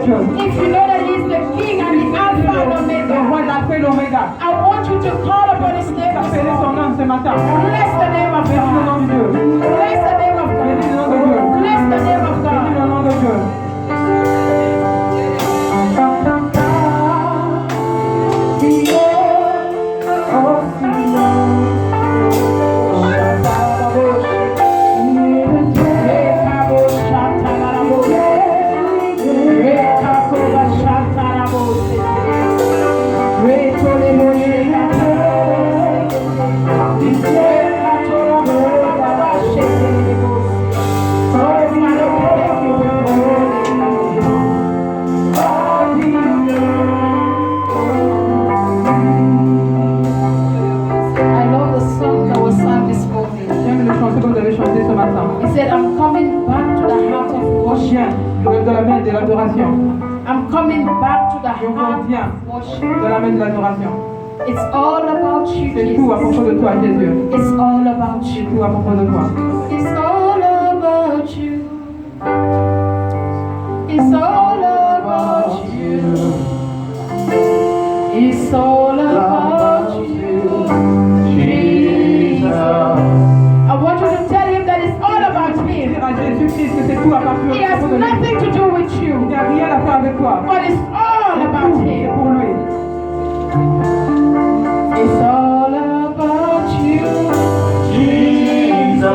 Dieu. If you know that He's the King and the Alpha and Le roi Omega, de l'Alpha et l'Oméga. I want you to call upon His name this Appelez son morning. nom ce matin. Bless the name of Bénis le nom God. de Dieu. Bless the name of Bénis le God. nom de Dieu. Bless the name of Bénis le God. nom de Dieu. I love the song that was sung this morning. J'aime le chanson que vous avez chanté ce matin. He said, I'm coming back to the heart of Je worship. viens de la main de l'adoration. I'm coming back to the Je heart reviens of worship. de la main de l'adoration. It's all about you, C'est tout à Jesus. propos de toi, Jésus. It's all about you. Tout à propos de toi. It's all about you. It's all about you. It's all about you, Jesus. I want you to tell him that it's all about him. Dire à Jésus-Christ que c'est tout à partir It has de lui. nothing to do with Il you, n'y a rien à faire avec toi. but it's all about Tout est him. pour lui. It's all about you, Jesus.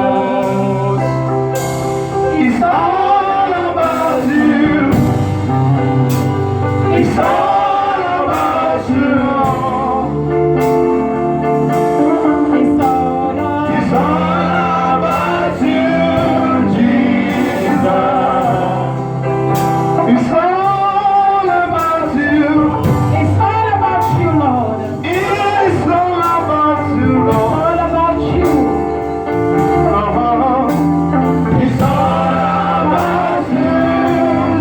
It's all about you. It's all about you. It's all about you, Jesus. It's all about you. It's all about you, Lord. It's all about you, It's Lord. all about you. It's all about you,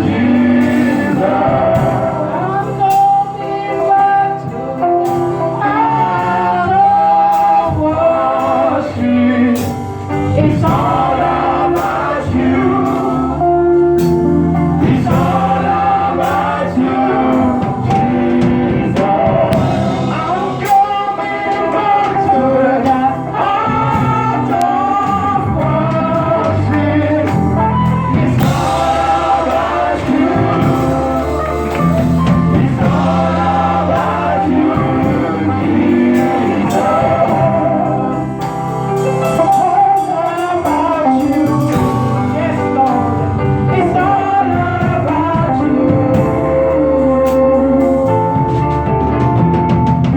Jesus. I'm coming back to out of worship. It's all about you. It's all about you, Jesus. I'm coming back to the heart of worship. It's all about you. It's all about you, Jesus. All about you. Yes, Lord. It's all about you.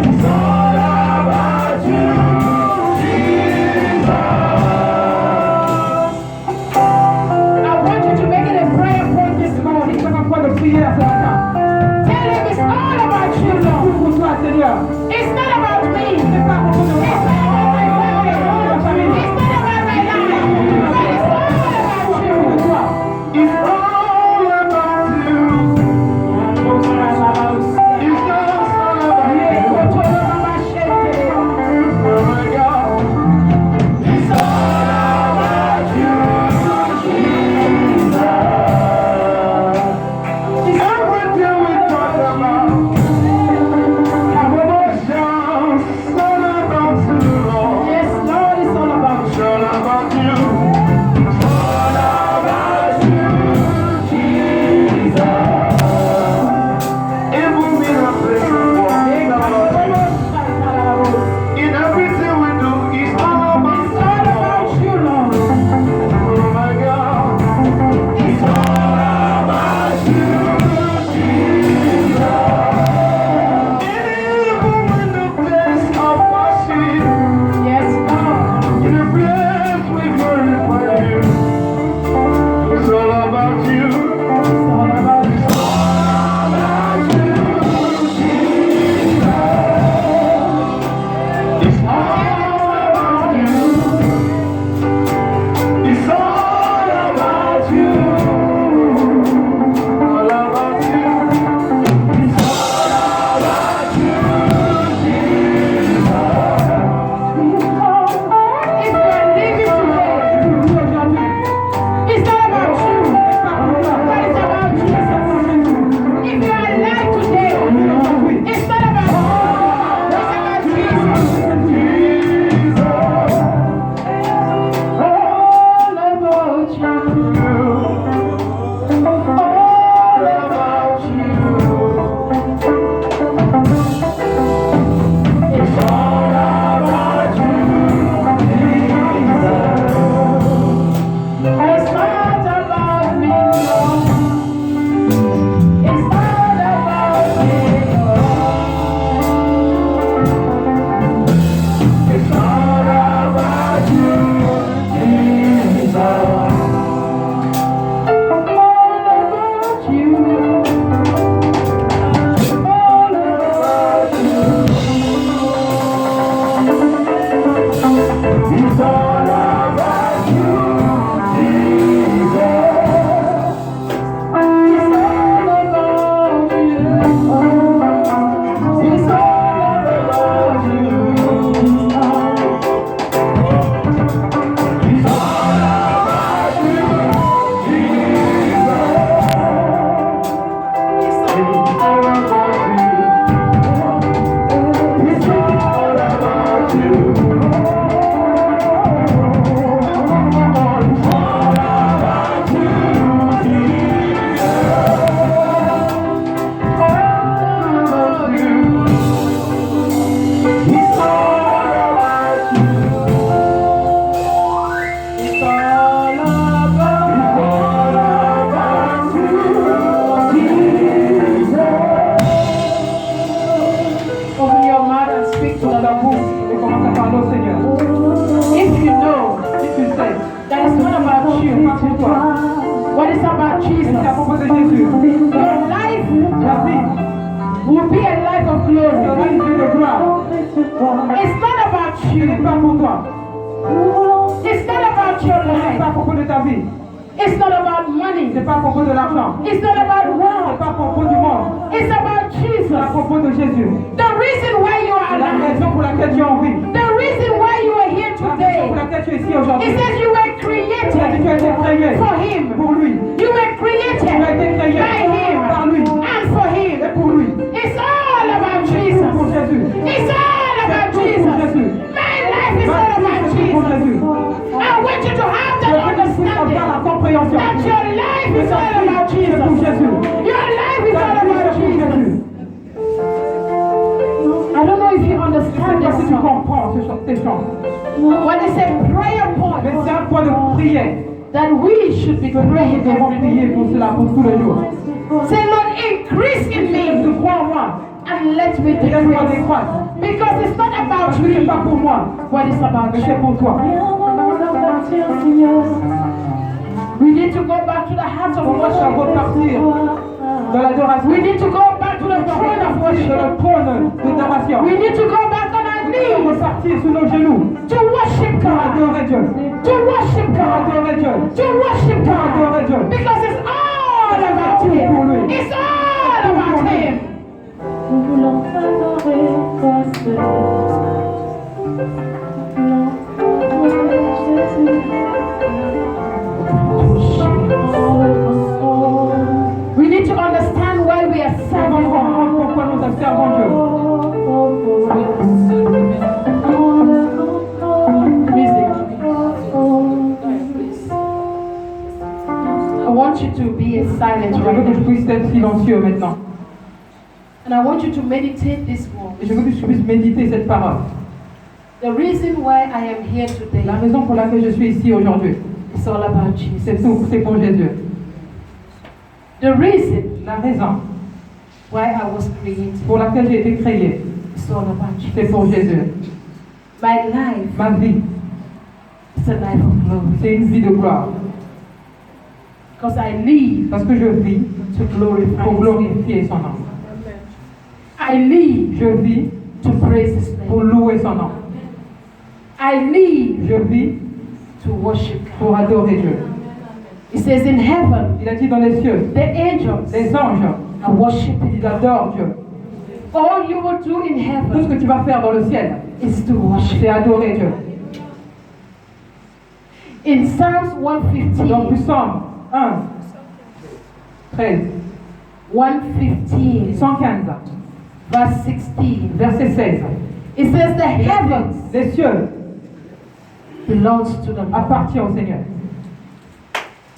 It's all about you, Jesus. I want you to make it a prayer point this morning. C'est un point de prière ce matin. Tell him it's all about you, Tout Lord. pour toi, Seigneur. It's not about me. C'est pas à propos de It's moi. not about my family. It's not about my life. But it's all about you. It's all about you. It's just all about you. Oh my God. It's all about you, Jesus. Everything we talk about, our emotions, it's all about you, Lord. Yes, Lord, it's all about It's you. all about you. It's all about you, Jesus. Even in a place of war, in everything we do, it's all It's all about about you, you, Lord. Oh my God. It's all about you, Jesus. Even in the place of worship, Yes, Lord. in the place we glorify you, it's all about you. It's all about you. It's all about you, Jesus. It's all about you. It's all about you. All about you. It's all about you, Jesus. If you are living today, it's not about you. C'est à propos de Jésus. Your life La vie will be a life of glory. sera une vie de gloire. It's not about Ce n'est you. pas pour toi. It's not about your Ce n'est pas à life. propos de ta vie. It's not about money. Ce n'est pas à propos de l'argent. It's not about Ce n'est wealth. pas à propos du monde. It's about C'est à Jesus. propos de Jésus. The reason why you are La alive. raison pour laquelle tu es en vie. The reason why you are here La raison pour today. laquelle tu es ici It aujourd'hui. says you were Tu as dit que tu as été created créé for Him. pour lui. You were Tu as été created créé by Him par lui and for Him. et pour lui. It's all about Pour Jesus. Jésus. It's all about Pour Jesus. Jésus. My life is Ma all vie, about c'est pour Jesus. Jésus. I want you to have Je that veux que tu puisses avoir understanding la compréhension. that your life Que is ta all vie, about c'est pour Jesus. Jésus. Your life is Ta all vie, about c'est pour Jesus. Jésus. I don't know if you Je ne sais understand pas si this tu song. comprends ces chants. When it's a prayer Mais point c'est un point de prière that we should be que nous praying devons every prier day. pour cela, pour tous les jours. Say, Lord, increase in Je me crois en moi. and let me Et laisse-moi decrease. décroître. Because it's not Parce about que ce n'est me, pas pour moi, but it's about mais you. c'est pour toi. We need to go back to the heart of Pour moi, je dois worship. repartir dans l'adoration. We need to go back to the throne of Sur worship. le trône d'adoration. We need to go back on our Nous knees repartir sous nos genoux to worship pour God. adorer Dieu. To worship Pour God. adorer Dieu. To worship Pour God. adorer Dieu. Because it's all about Him. It's all about Him. Nous voulons t'adorer, toi seul. Nous voulons t'adorer, Jésus. We need to understand why we are Nous serving devons God. comprendre pourquoi nous servons Dieu. Music. I want you to be silent Je veux right que tu now. puisses être silencieux maintenant. And I want you to meditate this word. Et je veux que tu puisses méditer cette parole. The reason why I am here today La raison pour laquelle je suis ici aujourd'hui, is all about Jesus. c'est tout, c'est pour Jésus. The reason La raison why I was created pour laquelle j'ai été créé, is all about Jesus. c'est pour Jésus. My life Ma vie, is a life of glory. c'est une vie de gloire. Because I live Parce que je vis to glorify pour His name. glorifier son nom. I live Je vis to praise His pour name. louer son nom. I live Je vis to worship God. pour adorer Dieu. It says in heaven, Il a dit dans les cieux, the angels les anges, are worshiping. ils adorent Dieu. All you will do in Tout ce heaven que tu vas faire dans le ciel, is to worship. c'est adorer Dieu. In Psalms Dans 115, Psaume 1, 13, 115, 115, verse 16, verset 16. it says the heavens Les cieux belongs to the Lord. appartiennent au Seigneur.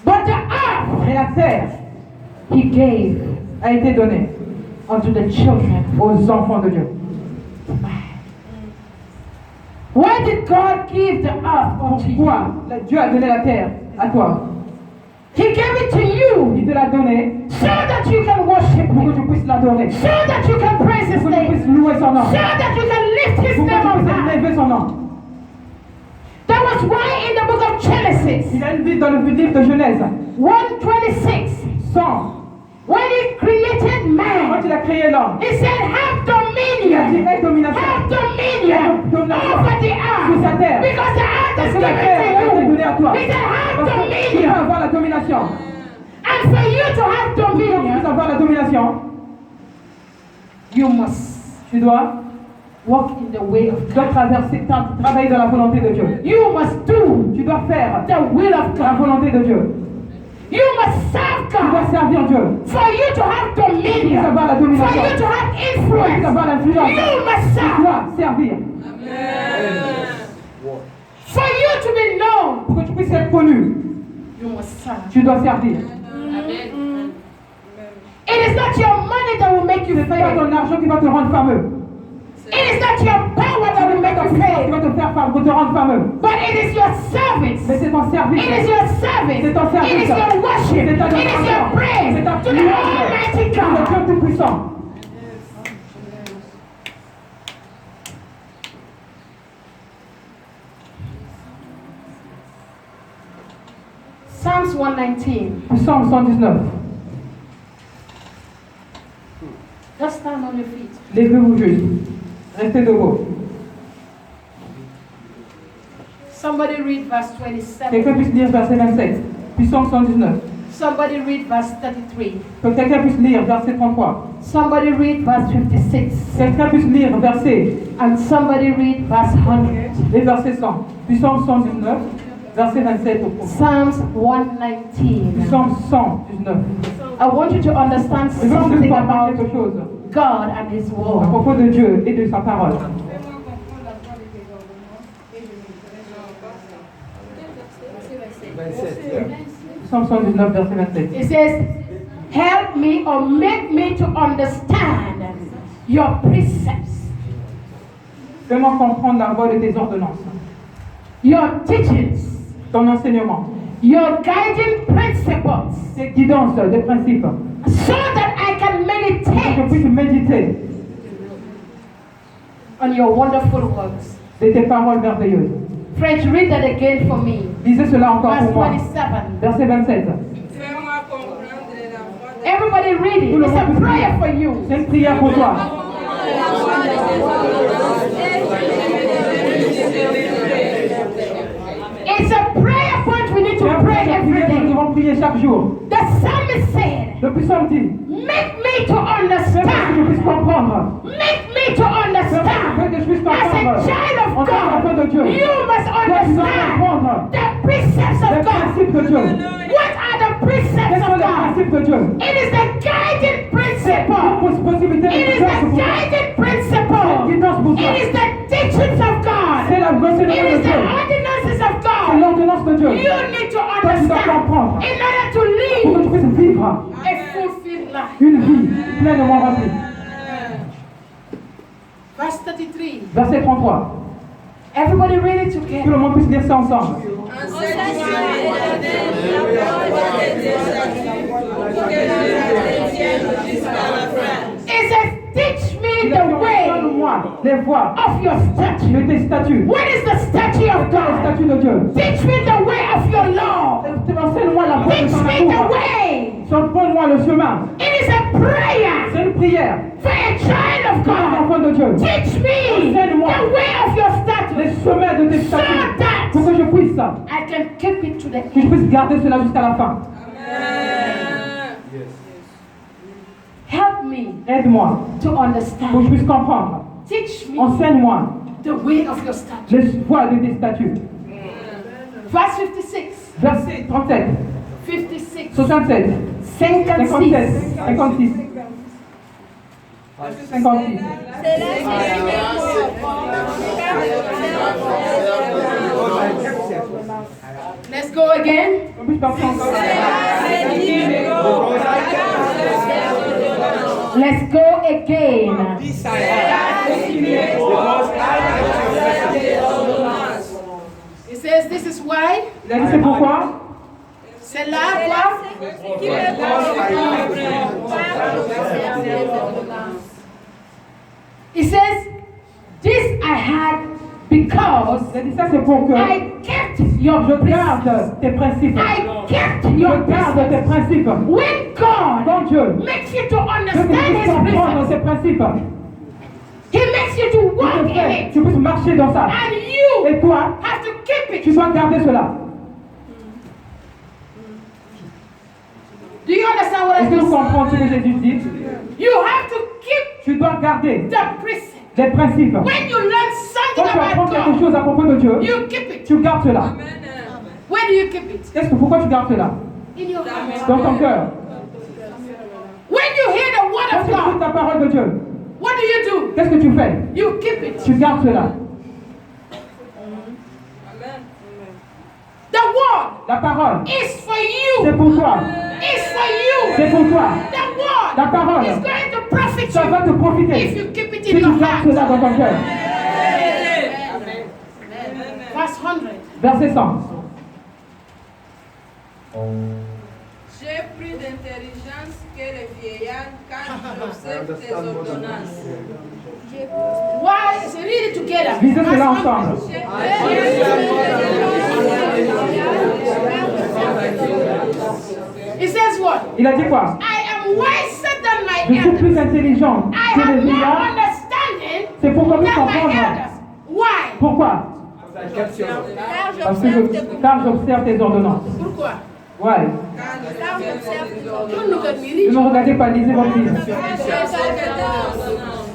But the earth Et la terre He gave a été donnée unto the children. aux enfants de Dieu. Why did God give the earth unto you? Pourquoi Dieu a donné la terre à toi? He gave it to you Il te l'a donnée so that you can worship pour que Him, tu puisses l'adorer, so that you can praise His pour que tu puisses name, louer son nom, so that you can lift His pour que name tu on puisses high. élever son nom. That was why in the book of Genesis Il a une vie dans le livre de Genèse 1:26, 100. when He created Quand man, il a créé l'homme, He said, have il a dit dominion. aie domination Have dominion over the sur sa earth. terre. Because the earth Parce is que la given terre a été to you. donnée à toi. He said, have Parce que tu veux dominion. avoir la domination. And for you to have Pour que tu puisses dominion, avoir la domination, you must tu dois walk in the way of Tu dois travailler dans la volonté de Dieu. You must do Tu dois faire the will of la God. volonté de Dieu. You must serve Tu dois God. servir Dieu. For you to have Pour dominion, avoir la for domination. you to have Pour influence, avoir l'influence. you must Tu serve. dois servir. For you to be known, Pour que tu puisses être connu, you must serve. tu dois servir. It is not your money that will make you Ce n'est pas famous. ton argent qui va te rendre fameux. It is not your power that will make Ta you puissance qui famous. va te faire pour te rendre fameux. But it is your service. Mais c'est ton service. It is your service. C'est ton service. It is your worship. C'est ta It is your adoration. praise C'est ta to the Almighty Le God. Dieu tout-puissant. Psalms 119, Psaume 119, Just stand on your feet. Levez-vous juste. Restez debout. Somebody read verse 27. Quelqu'un puisse lire verset 27. Puis Psaume 119. Somebody read verse 33. Que quelqu'un puisse lire verset 33. Somebody read verse 56. Quelqu'un puisse lire verset And somebody read verse 100. les versets 100. Puis Psaume 119, verset 27 au premier. Psalms Puis 119. Psaume 119. I want you to understand Je veux que vous something compreniez about quelque chose God and His à Word. propos de Dieu et de sa parole. Psaume 119, verset 27. It says, help me or make me to understand your precepts, Fais-moi comprendre la voie de tes ordonnances, your teachings, ton enseignement, your guiding principles, tes guidances, des principes, so that I can que je meditate puisse méditer on your wonderful works. de tes paroles merveilleuses. Friends, read that again for me. Lisez cela encore Verse pour moi. 27. Verset 27. Fais-moi comprendre la voie de Everybody read it. It's a prayer for you. C'est une prière pour toi. It's a prayer point we need C'est to une pray prière every que nous day. devons prier chaque jour. The psalmist said, Le psaume dit, make me to fais que je understand. puisse comprendre. Make me to Fais understand. que je puisse As a comprendre. child En of tant qu'enfant de God, Dieu, you must toi tu dois understand comprendre the precepts les of God. principes de Dieu. What are the precepts Quels sont of les God? principes de Dieu? It is the guiding C'est principle. une possibilité de It is guidance the pour toi. guiding C'est principle. une guidance pour toi. It is the teachings of God. C'est l'enseignement It de is the Dieu. ordinances of C'est God. l'ordonnance de Dieu. You need to Toi tu dois understand comprendre. in order to Pour que live tu puisses vivre a fulfilled life. une vie pleinement remplie. Verse 33. Verset 33. Everybody read it Que together. le monde puisse lire ça ensemble. It says, teach me Il a dit, the way enseigne-moi les voies of your statute. de tes statuts. What is the statute of Les God? statuts de Dieu. Teach me the way of your law. Enseigne-moi la voie de Teach ton me the amour. way. Donne-moi le chemin. It is a prayer C'est une prière for a child of pour un God. enfant de Dieu. Teach me the way of your Les statute chemins de tes so statuts. that Pour que je puisse, I can keep it to the que je end. puisse garder cela jusqu'à la fin. Help me Aide-moi to pour que je understand. puisse comprendre. Teach me Enseigne-moi the way of your statute. les voies de tes statuts. Verse 56, Verset 37, 56, 67, 57, 56. 56. 56. Let's go again. On puisse partir encore. Let's go again. It says this is why. Il a dit c'est pourquoi C'est là quoi? It says this I had because Il a dit ça c'est pour que I kept your je precepts. garde tes principes. I kept Je your garde precepts. tes principes. When God Quand Dieu makes you to veut que tu understand puisses His comprendre precepts, ses principes, He makes you to il walk te in fait, it, tu puisses marcher dans ça. and you Et toi, have to keep tu it. dois garder cela. Do you understand what I Est-ce que vous mean? comprenez ce que Jésus dit? You have to keep Tu dois garder the precepts. les principes. When you learn Quand something tu apprends about quelque God, chose à propos de Dieu, you keep it. tu gardes cela. Where do you keep it? Pourquoi tu gardes cela? In your heart. Dans ton cœur. When you hear the word Quand of tu écoutes God, la parole de Dieu, what do you do? qu'est-ce que tu fais? You keep it. Tu gardes cela. The word La parole, is for c'est you. pour toi. It's for you. C'est pour toi. The word La parole, is going to profit ça va te you if profiter. you keep it Si in tu your gardes heart. cela dans ton cœur. Verse 100. Verset 100. J'ai plus d'intelligence que les vieillards quand j'observe tes ordonnances. Why? So read it together. Lisez cela Verse 100. ensemble. It says what? Il a dit quoi? I am wiser than my Je suis plus intelligent I que have les more milliards. understanding C'est pour qu'on puisse than my comprendre. elders. Why? Pourquoi? Parce que car j'observe tes ordonnances. Pourquoi? Ouais. Don't look at me. Ne me regardez pas, lisez votre livre.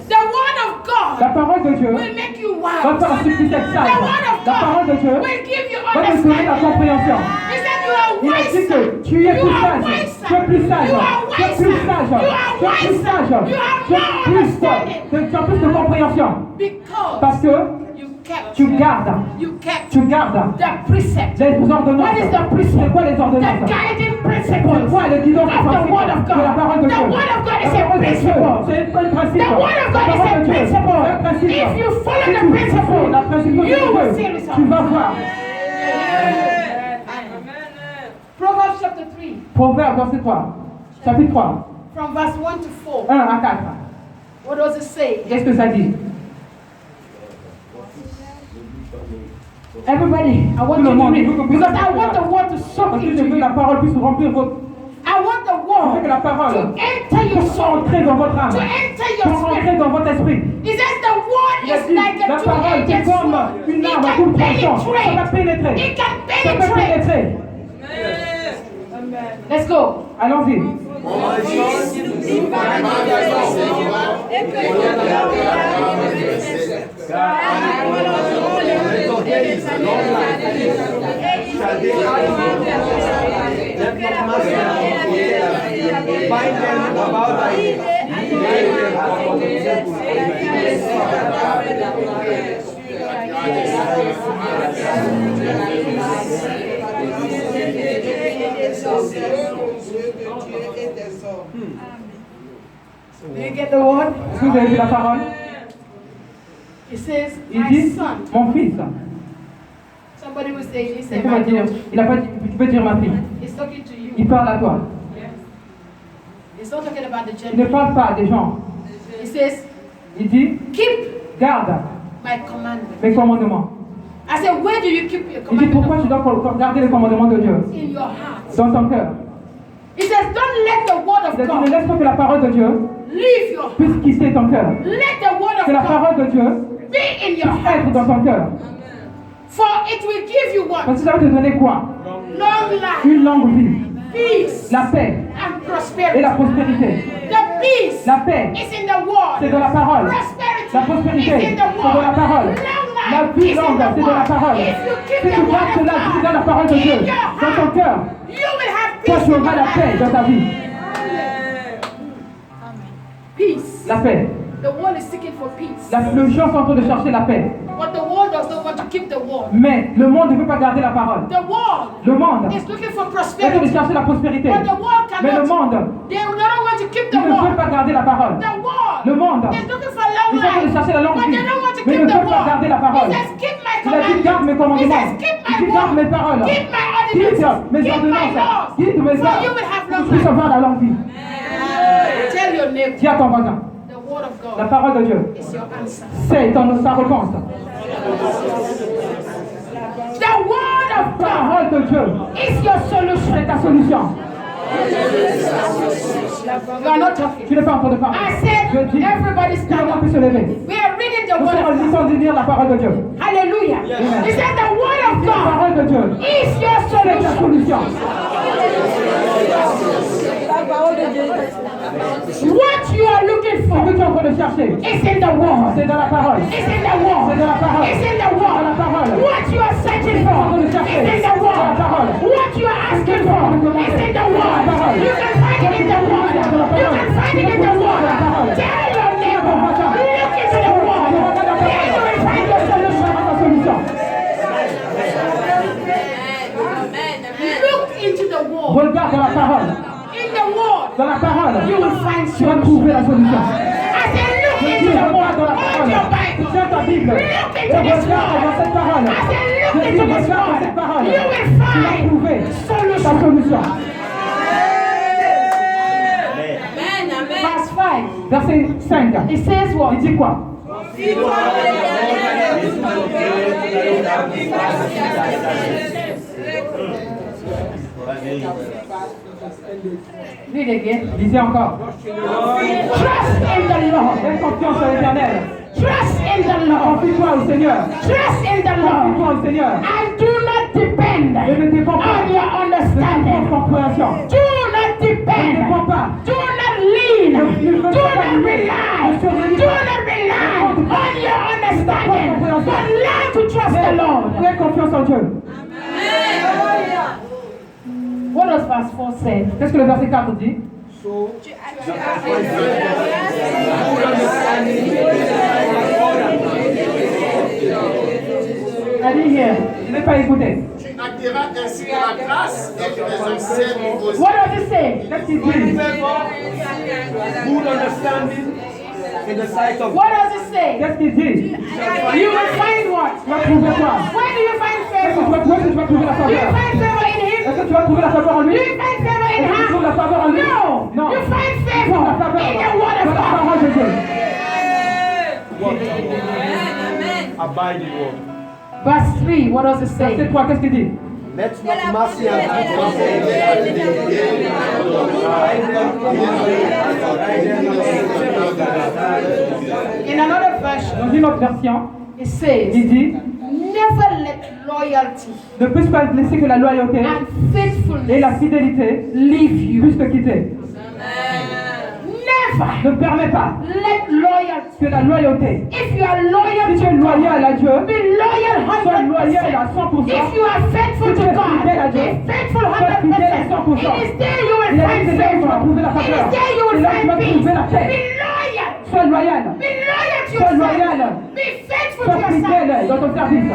The word of God La parole de Dieu will make you va wise. faire ce qui est The sage. word of La parole de God Dieu will give you va te donner la understanding. compréhension. He said you are Il a dit wiser. que tu es You plus are sage. wiser. Tu es plus sage. You are Tu es plus wiser. sage. You are Tu es plus wiser. sage. You have Tu as more plus understanding. tu as plus de compréhension. Because Parce que you kept tu gardes the precept. les ordonnances. What is the precept? C'est quoi les The ordonnances? guiding C'est principles quoi le guidon of the word of de la God. parole de The Dieu? word of God is La a parole de Dieu, principle. c'est pas le principe. The word of God La is parole a de Dieu, principle. c'est un principe. If you follow Si the tu principle, suis la principe de you will see Dieu, results. tu vas voir. Proverbs chapter 3, Proverbe, verset 3. Chapitre 3. from verse 1 to 4. 1 à 4. What does it say? Qu'est-ce que ça dit? Everybody, I want Tout le you to monde, read il faut que vous because I puissiez want the word to soak Parce que je into veux que you. la parole puisse remplir votre... I want the Je veux word que la parole to enter your puisse soul, entrer dans votre âme. to enter Pour your rentrer spirit. dans votre esprit. He says the word Il a is dit, like a la parole c'est two-edged comme sword. une It arme à can double tranchant. Ça penetrate. va pénétrer. It can Ça peut penetrate. pénétrer. Let's go. Allons-y. Bind them about thy Do you get the word? Est-ce que vous avez vu la parole? It says, Il my dit, son. mon fils. Somebody will say, he Et said, tu vas my dire, daughter. il a pas dit, tu peux dire ma fille. He's talking to you. Il parle à toi. He's not talking about the Il ne gender. parle pas des gens. He says, Il dit, keep garde my commandment. mes commandements. I said, where do you keep your Il dit, pourquoi commandment? tu dois garder les commandements de Dieu In your heart. dans ton cœur? He says, don't let the word Il a of dit, ne God laisse pas que la parole de Dieu leave your heart. puisse quitter ton cœur. Let the word Que la of God parole de Dieu be in your puisse être heart. dans ton cœur. For it will give you what? Parce que ça va te donner quoi? Long life, Une longue vie, peace, la paix and et prosperity. la prospérité. The peace La paix, is in the word. c'est de la parole. Prosperity La prospérité, is in c'est the de la word. parole. Long La life vie is longue, in the c'est de la word. parole. If you keep Si the tu word gardes of cela, si tu gardes la God parole de Dieu in your dans ton heart, cœur, you will have toi peace tu in auras your la paix dans life. ta vie. Peace. La paix. The world is seeking for peace. Les gens sont en train de chercher la paix. But the world does not want to keep the word. Mais le monde ne veut pas garder la parole. The world Le monde is looking for est en train de prosperity. chercher la prospérité. But the world Mais le cannot. monde, They don't want to keep the il ne veut word. pas garder la parole. The world Le monde, is looking for long ils sont en train de life. chercher la longue But vie. they don't want to Mais keep ne the veut pas garder la word. parole. He says, keep my Il a dit, garde mes commandments. He commandements. says, keep Il dit, my garde mes word. paroles. Keep my Guide ordinances. mes Keep my ordonnances. laws. Guide mes So ordres. you will have Pour long que tu puisses life. avoir la longue vie. Tell your neighbor, Dis à ton voisin, the word of la God parole de Dieu, is your answer. c'est ta réponse. The word La of God parole de Dieu, is your solution. c'est ta solution. You are not talking. Tu n'es pas en train de parler. I Je said, dis, everybody tout le stand monde up. peut se lever. We are reading the Nous word sommes en of God. train de lire la parole de Dieu. Hallelujah. He said the word of La God parole de Dieu, is your c'est ta solution. solution. What you are looking Ce que for tu es en train de chercher, is in the word. c'est dans la parole. It's in the word. C'est dans la parole. It's in the Dans la word. parole. What you are searching for is in the word. What you are asking for is in the word. You can find it in the word. You can find it in the word. Tell your neighbor, look into the word. There you will find your solution. Ta solution. Look into the word. Regarde dans la parole. In the word, Dans la parole, you will find tu vas solution. trouver la solution. I said, look Je into dis, the regarde word. dans la Hold parole. your Bible. Tiens ta Bible. Look Et into this regarde dans word. cette parole. I said, Je look dis, into this regarde dans word. cette parole. You will Tu vas find trouver ta solution. solution. Verse 5. Verset 5. It says what? Il dit quoi? Read again. Lisez encore. Trust in the Lord. Aie confiance en l'Éternel. Trust in the Lord. Confie-toi au Seigneur. Trust in the Confie-toi Lord. au Seigneur. And do not depend Et ne dépends pas on your de understanding. ta compréhension. Do not depend. Ne dépends pas. Do not lean. Do not rely. Do not rely on your understanding. But learn to trust the Lord. Aie confiance en Dieu. What does verse 4 say? Qu'est-ce que le verset 4 dit? I didn't hear. Je n'ai pas écouté. Tu acquéras ainsi la grâce et tu les enseignes aussi. What does it say? Qu'est-ce qu'il dit? Good understanding in the sight of What does it say? Qu'est-ce qu'il dit? You will find what? Tu vas trouver quoi? Where do you find Est-ce que favor? tu vas trouver la Do you faveur? find favor in Him? Est-ce que tu vas trouver la faveur en Do lui? you find favor in Est-ce que tu trouves la her? faveur en lui? No. Non. You find Tu trouves favor la faveur in the Word dans of la God. parole de Dieu. abiding word. Verse 3, what does it Verset say? 3, qu'est-ce qu'il dit? Let not mercy and In another version, Dans une autre version, it says, il dit never let loyalty ne puisse pas laisser que la loyauté and et faithfulness la fidélité leave you. puissent te quitter. Never Ne permets pas let loyalty. que la loyauté, If you are loyal si tu to es God, loyal à Dieu, be loyal sois loyal 100%. à 100%. If you are faithful Si to tu es God, fidèle à Dieu, be faithful sois fidèle à 100%. 100%. It is there you will Il a dit, find c'est là que tu vas favor. trouver la It faveur. is there you C'est will là que tu vas find peace. trouver la paix. Be loyal. Sois loyal. Be loyal to Sois loyal. yourself. Be faithful Sois to fidèle yourself. dans ton service.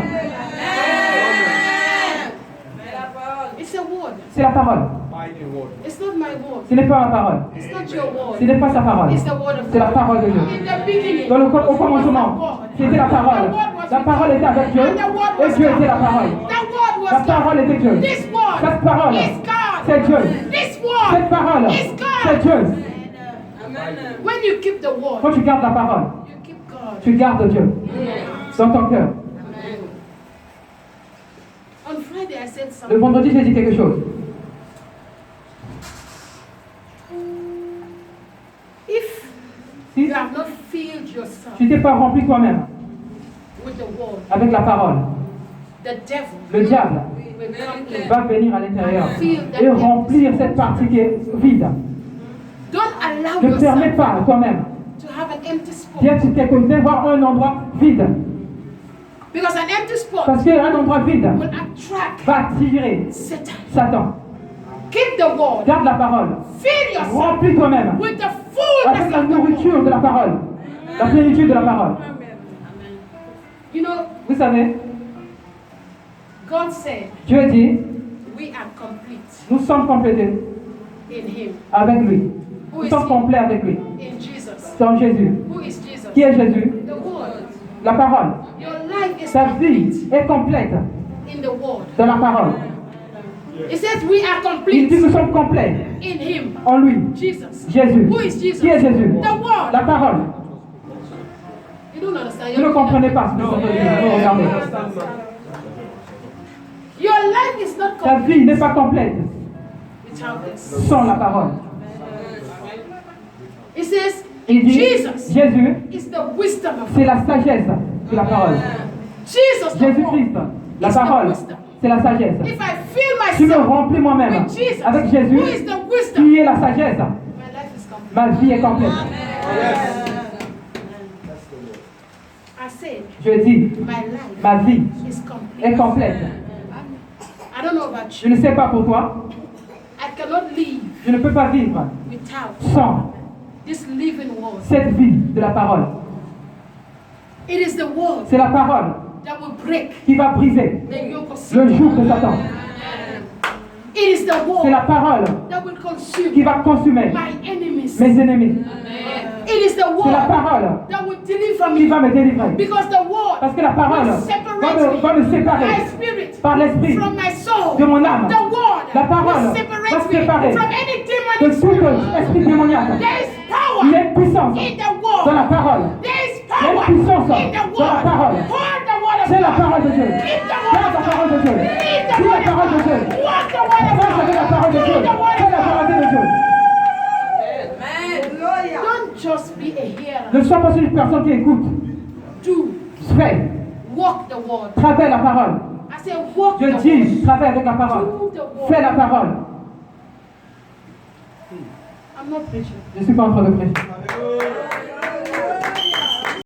It's a word. C'est la parole. abiding word. It's not my word. Ce n'est pas ma parole. It's not your Ce word. n'est pas sa parole. It's the word of C'est la God. parole de Dieu. In the beginning, Dans au commencement, c'était la parole. La parole était avec Dieu et Dieu était la parole. the word was La God. parole était Dieu. This word Cette parole, is God. c'est Dieu. This word Cette parole, is God. c'est Dieu. When you keep the word, Quand tu gardes la parole, you keep God. tu gardes Dieu dans ton cœur. On Friday, I said Le something. vendredi, j'ai dit quelque chose. If Si you have not filled yourself tu t'es pas rempli toi-même with the word, avec la parole, the devil le diable will come in. va venir à l'intérieur et remplir cette partie qui est vide. Don't allow Ne permets yourself pas à toi-même. to have an empty spot. Viens sur quelque chose, voir un endroit vide. Because an empty spot Parce qu'un endroit vide will attract va attirer Satan. Satan. Keep the word. Garde la parole. Fill yourself Remplis toi-même with the avec fullness la of the word. nourriture de la parole. La plénitude de la parole. You know, Vous savez, God said Dieu dit, we are complete nous sommes complétés in Him. avec lui. Nous sommes complets avec lui. In Jesus. C'est en Jésus. Who is Jesus? Qui est Jésus? The Word. La parole. Your life is Ta vie complete est complète in the Word. dans la parole. It says we are Il dit complete nous sommes complets in Him. en lui. Jesus. Jésus. Who is Jesus? Qui est Jésus? The Word. La parole. You don't understand. Vous ne comprenez pas ce que vous regardez. Your life is not Ta complete vie n'est pas complète without this. sans la parole. It says Il dit, Jesus Jésus, is the wisdom of c'est la sagesse de la parole. Jesus. The Jésus-Christ, Word. la is the parole, wisdom. c'est la sagesse. If I fill Tu me myself remplis moi-même with Jesus, avec who Jésus, is the wisdom, qui est la sagesse. my life is complete. Ma vie est complète. I said, Je dis, my life ma vie is complete. est complète. I don't know about Je you. ne sais pas pour toi, I cannot live je ne peux pas vivre without sans this living word. cette vie de la parole. It is the word C'est la parole that will break qui va briser the yoke of le sin. joug de Satan. It is the C'est la word parole that will qui consume va consumer my enemies. mes ennemis. It is the C'est la word parole that will deliver qui me. va me délivrer. Because the word Parce que la parole will va separate va me séparer my spirit par l'esprit from my soul. de mon âme. The word La parole will va separate me séparer from any de demonic tout spirit. esprit démoniaque. There is Il y a power une puissance in the dans la word. parole. There is Il y a power une puissance in the dans la word. parole. Hold the word of C'est la parole de Dieu. C'est la parole de Dieu. C'est la parole de Dieu. Walk the word of Ça, c'est la parole de Dieu. C'est la parole de Dieu. Don't just be a hearer. Ne sois pas une personne qui écoute. Do. Fais. Walk the word. Travaille la parole. I say walk Je the word. dis, travaille avec la parole. Do the word. Fais la parole. I'm not preaching. Je ne suis pas en train de prêcher.